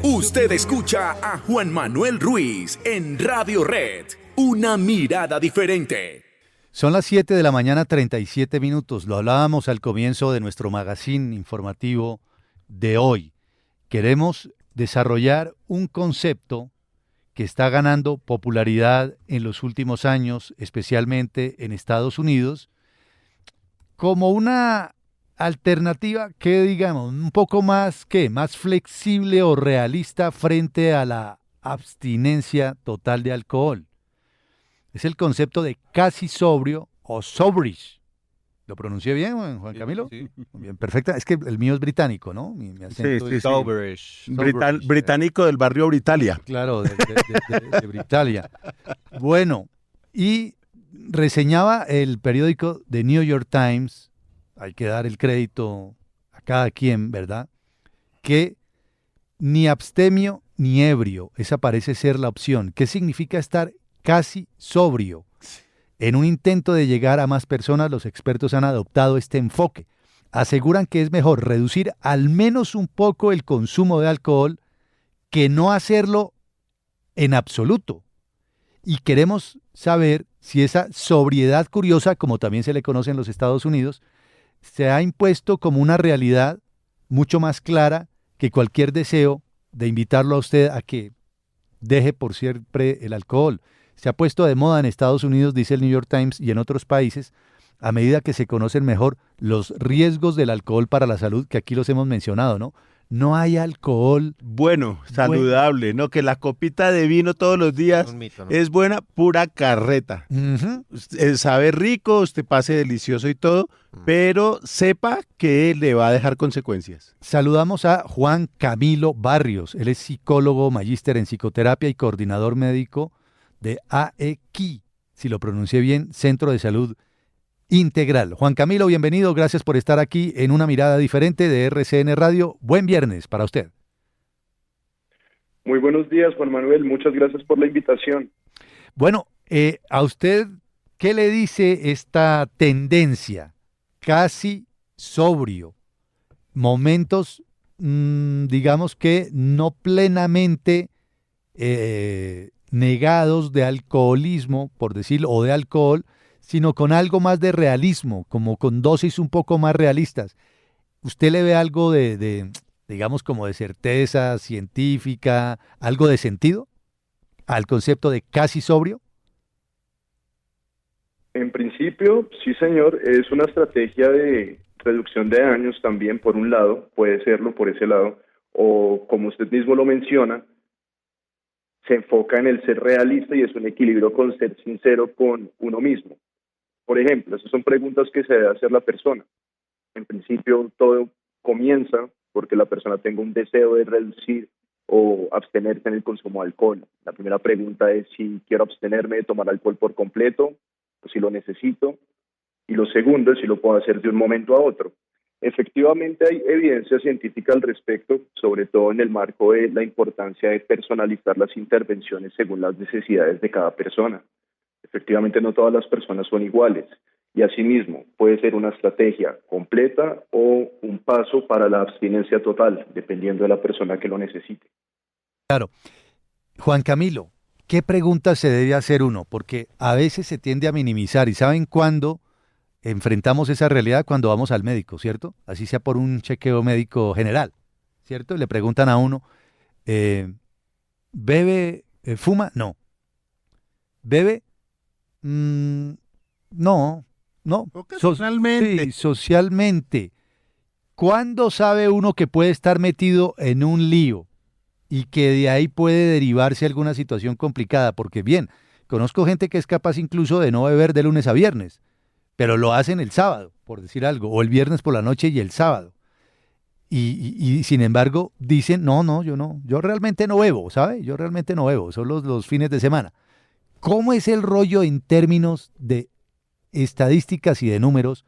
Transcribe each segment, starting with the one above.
Usted escucha a Juan Manuel Ruiz en Radio Red, una mirada diferente. Son las 7 de la mañana, 37 minutos. Lo hablábamos al comienzo de nuestro magazine informativo de hoy. Queremos desarrollar un concepto que está ganando popularidad en los últimos años, especialmente en Estados Unidos, como una alternativa que, digamos, un poco más flexible o realista frente a la abstinencia total de alcohol. Es el concepto de casi sobrio o sobrish. ¿Lo pronuncié bien, Juan Camilo? Sí. Bien, perfecta. Es que el mío es británico, ¿no? Mi acento Sí. es Soberish. Británico del barrio Britalia. claro, de Britalia. Bueno, y reseñaba el periódico The New York Times, hay que dar el crédito a cada quien, ¿verdad? Que ni abstemio ni ebrio, esa parece ser la opción. ¿Qué significa estar casi sobrio? En un intento de llegar a más personas, los expertos han adoptado este enfoque. Aseguran que es mejor reducir al menos un poco el consumo de alcohol que no hacerlo en absoluto. Y queremos saber si esa sobriedad curiosa, como también se le conoce en los Estados Unidos, se ha impuesto como una realidad mucho más clara que cualquier deseo de invitarlo a usted a que deje por siempre el alcohol. Se ha puesto de moda en Estados Unidos, dice el New York Times, y en otros países, a medida que se conocen mejor los riesgos del alcohol para la salud, que aquí los hemos mencionado, ¿no? No hay alcohol Bueno, saludable, ¿no? Que la copita de vino todos los días Un mito, ¿no? es buena, pura carreta. Ujú. Sabe rico, usted pase delicioso y todo, pero sepa que le va a dejar consecuencias. Saludamos a Juan Camilo Barrios. Él es psicólogo, magíster en psicoterapia y coordinador médico de AEQI, si lo pronuncié bien, Centro de Salud Integral. Juan Camilo, bienvenido. Gracias por estar aquí en Una Mirada Diferente de RCN Radio. Buen viernes para usted. Muy buenos días, Juan Manuel. Muchas gracias por la invitación. Bueno, a usted, ¿qué le dice esta tendencia? Casi sobrio. Momentos, digamos que no plenamente negados de alcoholismo, por decirlo, o de alcohol, sino con algo más de realismo, como con dosis un poco más realistas. ¿Usted le ve algo digamos, como de certeza científica, algo de sentido al concepto de casi sobrio? En principio, sí, señor, es una estrategia de reducción de daños también, por un lado, puede serlo por ese lado, o como usted mismo lo menciona, se enfoca en el ser realista y es un equilibrio con ser sincero con uno mismo. Por ejemplo, esas son preguntas que se debe hacer la persona. En principio, todo comienza porque la persona tenga un deseo de reducir o abstenerse en el consumo de alcohol. La primera pregunta es si quiero abstenerme de tomar alcohol por completo o si lo necesito. Y lo segundo es si lo puedo hacer de un momento a otro. Efectivamente hay evidencia científica al respecto, sobre todo en el marco de la importancia de personalizar las intervenciones según las necesidades de cada persona. Efectivamente, no todas las personas son iguales y asimismo puede ser una estrategia completa o un paso para la abstinencia total, dependiendo de la persona que lo necesite. Claro. Juan Camilo, ¿qué preguntas se debe hacer uno? Porque a veces se tiende a minimizar y ¿saben cuándo enfrentamos esa realidad? Cuando vamos al médico, ¿cierto? Así sea por un chequeo médico general, ¿cierto? Le preguntan a uno, ¿bebe, fuma? No. ¿Bebe? No. Ocasionalmente. Sí, socialmente. ¿Cuándo sabe uno que puede estar metido en un lío y que de ahí puede derivarse alguna situación complicada? Porque bien, conozco gente que es capaz incluso de no beber de lunes a viernes, pero lo hacen el sábado, por decir algo, o el viernes por la noche y el sábado. Y sin embargo dicen, no, yo realmente no bebo, ¿sabe? Yo realmente no bebo, son los fines de semana. ¿Cómo es el rollo en términos de estadísticas y de números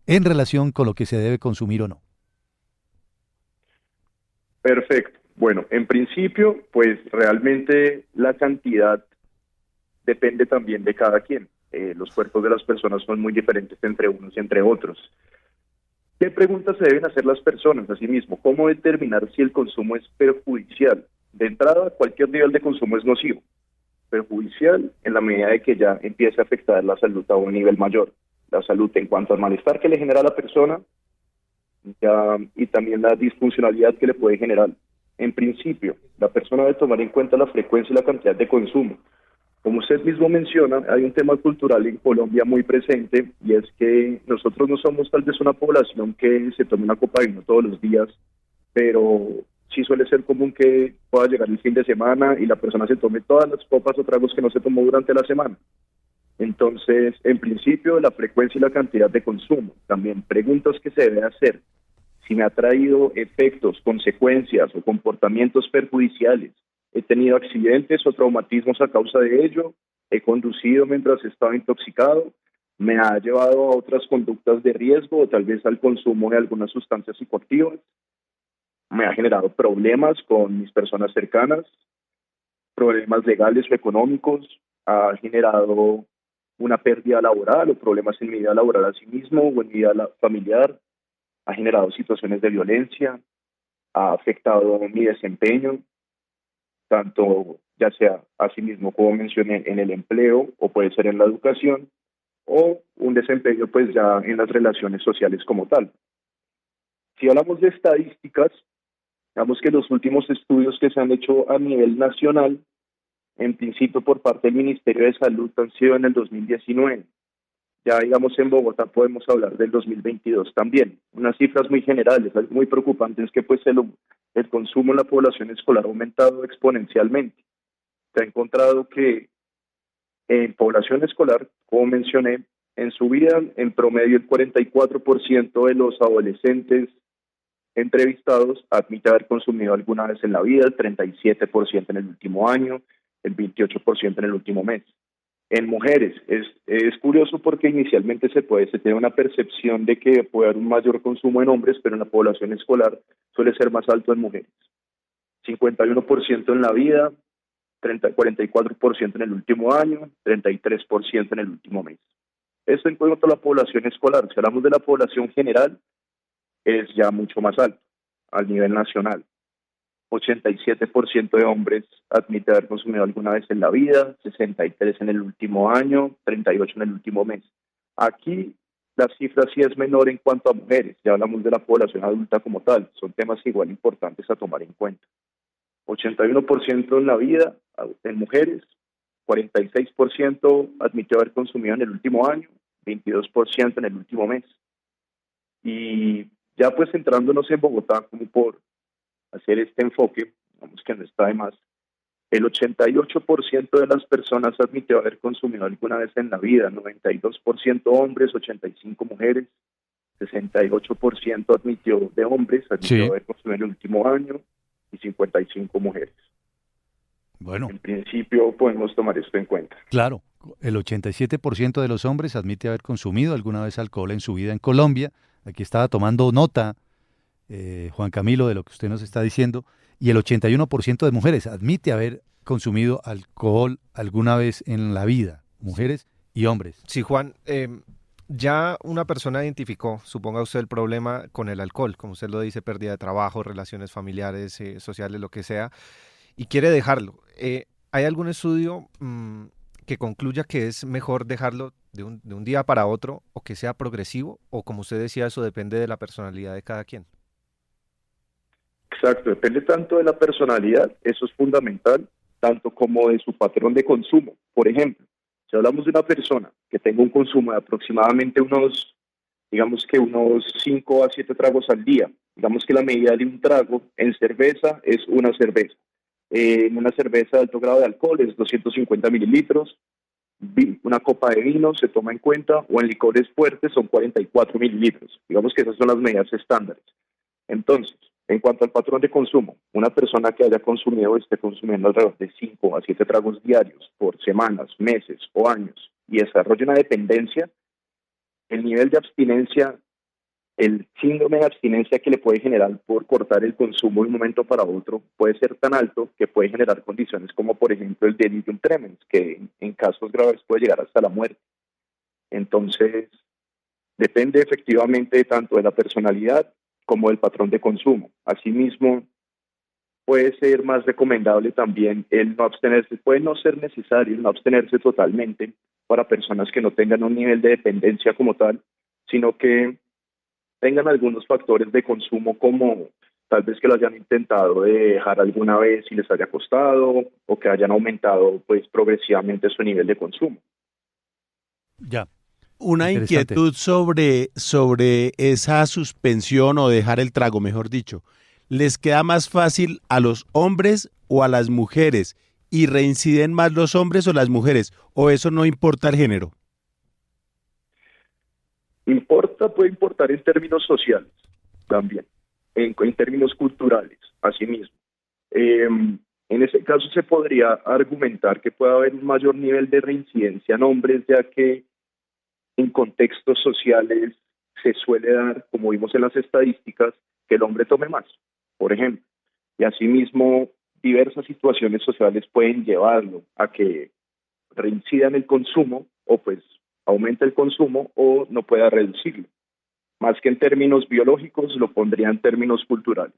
en relación con lo que se debe consumir o no? Perfecto. Bueno, en principio, pues realmente la cantidad depende también de cada quien. Los cuerpos de las personas son muy diferentes entre unos y entre otros. ¿Qué preguntas se deben hacer las personas? Asimismo, ¿cómo determinar si el consumo es perjudicial? De entrada, cualquier nivel de consumo es nocivo. Perjudicial en la medida de que ya empiece a afectar la salud a un nivel mayor. La salud en cuanto al malestar que le genera a la persona y también la disfuncionalidad que le puede generar. En principio, la persona debe tomar en cuenta la frecuencia y la cantidad de consumo. Como usted mismo menciona, hay un tema cultural en Colombia muy presente y es que nosotros no somos tal vez una población que se tome una copa de vino todos los días, pero sí suele ser común que pueda llegar el fin de semana y la persona se tome todas las copas o tragos que no se tomó durante la semana. Entonces, en principio, la frecuencia y la cantidad de consumo. También preguntas que se debe hacer. Si me ha traído efectos, consecuencias o comportamientos perjudiciales. He tenido accidentes o traumatismos a causa de ello. He conducido mientras estaba intoxicado. Me ha llevado a otras conductas de riesgo o tal vez al consumo de algunas sustancias psicoactivas. Me ha generado problemas con mis personas cercanas, problemas legales o económicos. Ha generado una pérdida laboral o problemas en mi vida laboral a sí mismo o en mi vida familiar. Ha generado situaciones de violencia. Ha afectado mi desempeño, tanto ya sea así mismo como mencioné en el empleo o puede ser en la educación o un desempeño pues ya en las relaciones sociales como tal. Si hablamos de estadísticas, digamos que los últimos estudios que se han hecho a nivel nacional, en principio por parte del Ministerio de Salud, han sido en el 2019. Ya digamos en Bogotá podemos hablar del 2022 también. Unas cifras muy generales, algo muy preocupante es que pues el consumo en la población escolar ha aumentado exponencialmente. Se ha encontrado que en población escolar, como mencioné, en su vida, en promedio el 44% de los adolescentes entrevistados admite haber consumido alguna vez en la vida, el 37% en el último año, el 28% en el último mes. En mujeres es curioso porque inicialmente se tiene una percepción de que puede haber un mayor consumo en hombres, pero en la población escolar suele ser más alto en mujeres. 51% en la vida, 44% en el último año, 33% en el último mes. Esto en cuanto a la población escolar. Si hablamos de la población general, es ya mucho más alto, al nivel nacional. 87% de hombres admite haber consumido alguna vez en la vida, 63% en el último año, 38% en el último mes. Aquí la cifra sí es menor en cuanto a mujeres, ya hablamos de la población adulta como tal, son temas igual importantes a tomar en cuenta. 81% en la vida, en mujeres, 46% admitió haber consumido en el último año, 22% en el último mes. Y ya pues centrándonos en Bogotá como por hacer este enfoque, digamos que no está de más, el 88% de las personas admitió haber consumido alguna vez en la vida, 92% hombres, 85% mujeres, 68% admitió de hombres, admitió haber consumido en el último año, y 55% mujeres. Bueno. En principio podemos tomar esto en cuenta. Claro, el 87% de los hombres admite haber consumido alguna vez alcohol en su vida en Colombia. Aquí estaba tomando nota, Juan Camilo, de lo que usted nos está diciendo, y el 81% de mujeres admite haber consumido alcohol alguna vez en la vida, mujeres y hombres. Sí, Juan, ya una persona identificó, suponga usted, el problema con el alcohol, como usted lo dice, pérdida de trabajo, relaciones familiares, sociales, lo que sea, y quiere dejarlo. ¿Hay algún estudio que concluya que es mejor dejarlo de un día para otro o que sea progresivo? O como usted decía, eso depende de la personalidad de cada quien. Exacto, depende tanto de la personalidad, eso es fundamental, tanto como de su patrón de consumo. Por ejemplo, si hablamos de una persona que tenga un consumo de aproximadamente unos 5 a 7 tragos al día, digamos que la medida de un trago en cerveza es una cerveza. En una cerveza de alto grado de alcohol es 250 mililitros, una copa de vino se toma en cuenta, o en licores fuertes son 44 mililitros. Digamos que esas son las medidas estándares. Entonces, en cuanto al patrón de consumo, una persona que haya consumido o esté consumiendo alrededor de 5 a 7 tragos diarios por semanas, meses o años y desarrolle una dependencia, el nivel de abstinencia, el síndrome de abstinencia que le puede generar por cortar el consumo de un momento para otro puede ser tan alto que puede generar condiciones como por ejemplo el delirium tremens, que en casos graves puede llegar hasta la muerte. Entonces, Depende efectivamente tanto de la personalidad como del patrón de consumo. Asimismo, puede ser más recomendable también el no abstenerse, puede no ser necesario el no abstenerse totalmente para personas que no tengan un nivel de dependencia como tal, sino que tengan algunos factores de consumo como tal vez que lo hayan intentado de dejar alguna vez y les haya costado o que hayan aumentado pues progresivamente su nivel de consumo. Ya. Una Interesante. inquietud sobre esa suspensión o dejar el trago, mejor dicho. ¿Les queda más fácil a los hombres o a las mujeres? ¿Y reinciden más los hombres o las mujeres? ¿O eso no importa el género? Puede importar en términos sociales también, en términos culturales, asimismo. En ese caso se podría argumentar que puede haber un mayor nivel de reincidencia en hombres, ya que en contextos sociales se suele dar, como vimos en las estadísticas, que el hombre tome más, por ejemplo. Y asimismo, diversas situaciones sociales pueden llevarlo a que reincida en el consumo o pues aumente el consumo o no pueda reducirlo. Más que en términos biológicos, lo pondría en términos culturales.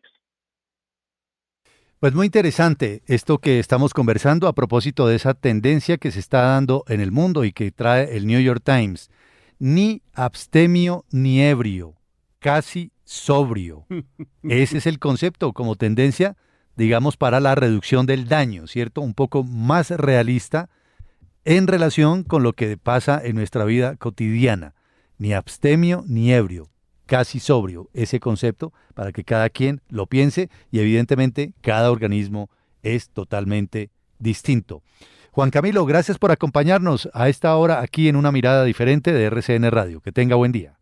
Pues muy interesante esto que estamos conversando a propósito de esa tendencia que se está dando en el mundo y que trae el New York Times. Ni abstemio ni ebrio, casi sobrio. Ese es el concepto como tendencia, digamos, para la reducción del daño, ¿cierto? Un poco más realista en relación con lo que pasa en nuestra vida cotidiana. Ni abstemio ni ebrio, casi sobrio, ese concepto para que cada quien lo piense y evidentemente cada organismo es totalmente distinto. Juan Camilo, gracias por acompañarnos a esta hora aquí en Una Mirada Diferente de RCN Radio. Que tenga buen día.